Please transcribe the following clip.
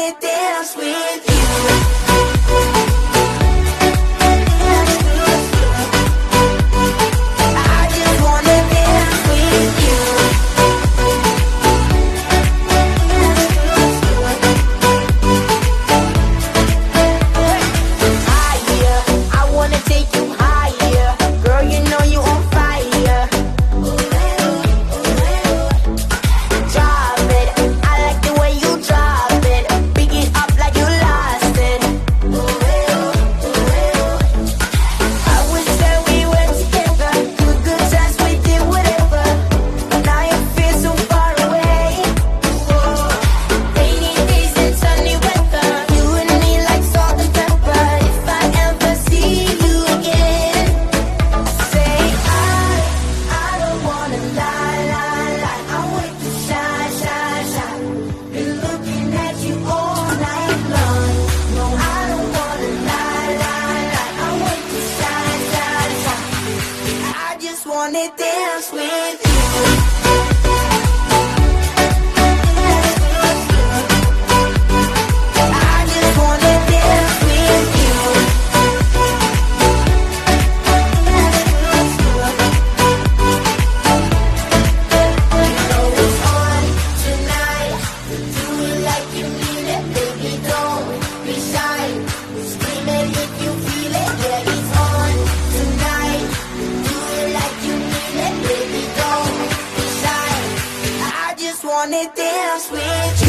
wanna dance with you. I just wanna dance with you. Higher, I wanna take you higher. Girl, you know you on fire. Drop it, I like the way you drop it. Pick it up like you lost it. I wish that we were together. Good times, we did whatever. Now you feel so far away. Rainy days and sunny weather. You and me like salt and pepper. If I ever see you again, say I don't wanna lie, lie, lie. I'm way too shy, shy, shy. Been looking at you all night long. No, I don't wanna lie, lie, lie. I'm way too shy, shy, shy. I just wanna dance with you. I just wanna dance with you. You know it's on tonight. Do it like you mean it, baby. Don't be shy. Scream it if you feel it. Yeah, it's on tonight. Do it like you mean it, baby. Don't be shy. I just wanna dance with you.